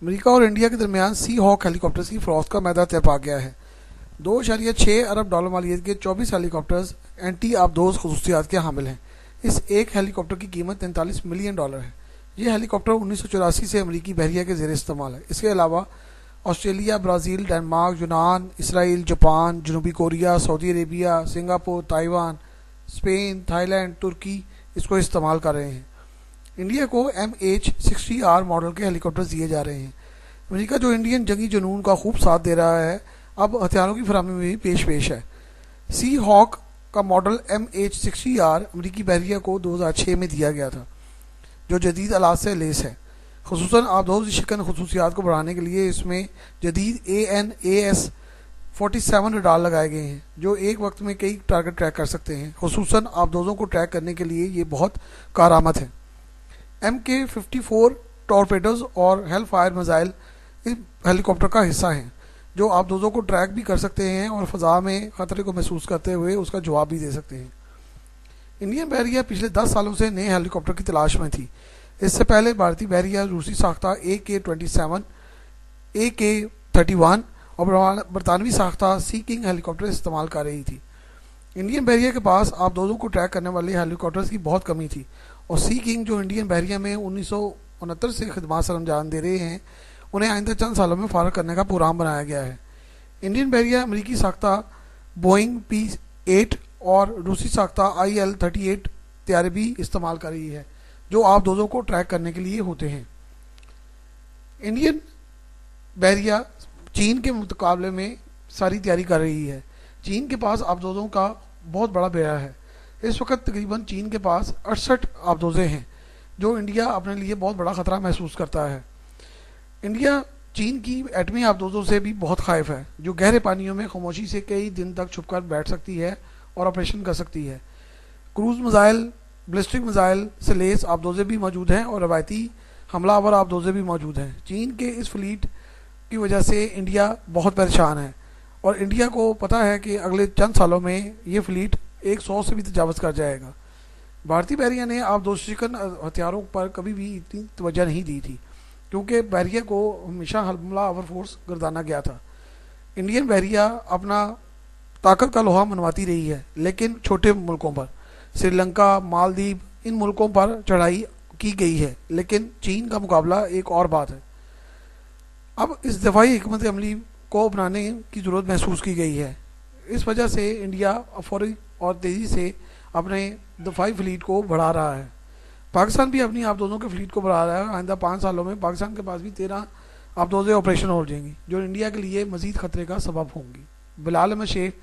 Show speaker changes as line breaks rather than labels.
America और India के दरमियान सी हॉक हेलीकॉप्टर्स की फरोख्त का मैदा तय पा गया है। 2.6 अरब डॉलर मालियत के 24 हेलीकॉप्टर्स एंटी आबदोज खसूसियात के हामिल हैं। इस एक हेलीकॉप्टर की कीमत 43 मिलियन डॉलर है। ये हेलीकॉप्टर 1984 से अमरीकी बहरिया के ज़ेर इस्तेमाल है। इसके अलावा ऑस्ट्रेलिया, ब्राज़ील, डेनमार्क, यूनान, इसराइल, जापान, जनूबी Korea, Saudi Arabia, Singapore, Taiwan, Spain, Thailand, तुर्की इसको इस्तेमाल कर रहे हैं। इंडिया को MH-60R मॉडल के हेलीकॉप्टर दिए जा रहे हैं। अमेरिका जो इंडियन जंगी जुनून का खूब साथ दे रहा है, अब हथियारों की फराहमी में भी पेश है। सी हॉक का मॉडल MH-60R अमरीकी बहरिया को 2006 में दिया गया था, जो जदीद आलात से लेस है। खुसूसन आबदोज शिकन खसूसियात को बढ़ाने के लिए इसमें जदीद AN/AS-47 रडार लगाए गए हैं, जो एक वक्त में कई टारगेट ट्रैक कर सकते हैं। खुसूसन आबदोजों को ट्रैक करने के लिए ये बहुत कारआमद है। MK-54 टॉर्पेडोज और हेल फायर मिसाइल इस हेलीकॉप्टर का हिस्सा हैं, जो आबदोजों को ट्रैक भी कर सकते हैं और फ़ज़ा में ख़तरे को महसूस करते हुए उसका जवाब भी दे सकते हैं। इंडियन बहरिया पिछले 10 सालों से नए हेलीकॉप्टर की तलाश में थी। इससे पहले भारतीय बहरिया रूसी साख्ता AK-27, AK-31 और बरतानवी साख्ता सी किंग हेलीकॉप्टर इस्तेमाल कर रही थी। इंडियन बहरिया के पास आबदोजों को ट्रैक करने वाले हेलीकॉप्टर्स की बहुत कमी थी, और सी किंग जो इंडियन बहरिया में 1969 से खिदमत सर अंजाम दे रहे हैं, उन्हें आइंदा चंद सालों में फारग करने का प्रोग्राम बनाया गया है। इंडियन बहरिया अमरीकी साख्ता बोइंग P-8 और रूसी साख्ता IL-38 तैयारे भी इस्तेमाल कर रही है, जो आबदोजों को ट्रैक करने के लिए होते हैं। इंडियन बहरिया चीन के मुकाबले में सारी तैयारी कर रही है। चीन के पास आबदोजों का बहुत बड़ा बेड़ा है। इस वक्त तकरीबन चीन के पास 68 आबदोजे हैं, जो इंडिया अपने लिए बहुत बड़ा ख़तरा महसूस करता है। इंडिया चीन की एटमी आबदोजों से भी बहुत खाइफ है, जो गहरे पानियों में खामोशी से कई दिन तक छुपकर बैठ सकती है और ऑपरेशन कर सकती है। क्रूज मिसाइल, बैलिस्टिक मिसाइल से लेस आबदोजे भी मौजूद हैं और रवायती हमलावर आबदोजे भी मौजूद हैं। चीन के इस फ्लीट की वजह से इंडिया बहुत परेशान है, और इंडिया को पता है कि अगले चंद सालों में ये फ्लीट 100 से भी तजावज़ कर जाएगा। भारतीय बहरिया ने आबदोज शिकन हथियारों पर कभी भी इतनी तवज्जो नहीं दी थी, क्योंकि बहरिया को हमेशा हमलावर फोर्स गर्दाना गया था। इंडियन बहरिया अपना ताकत का लोहा मनवाती रही है, लेकिन छोटे मुल्कों पर, श्रीलंका, मालदीव, इन मुल्कों पर चढ़ाई की गई है, लेकिन चीन का मुकाबला एक और बात है। अब इस दफाई हिकमत अमली को अपनाने की ज़रूरत महसूस की गई है। इस वजह से इंडिया फौरी और तेज़ी से अपने दफाई फ्लीट को बढ़ा रहा है। पाकिस्तान भी अपनी आबदोजों के फ्लीट को बढ़ा रहा है। आइंदा 5 सालों में पाकिस्तान के पास भी 13 आबदोजें ऑपरेशन हो जाएंगी, जो इंडिया के लिए मज़ीद ख़तरे का सबब होंगी। बिलाल अहमद शेख,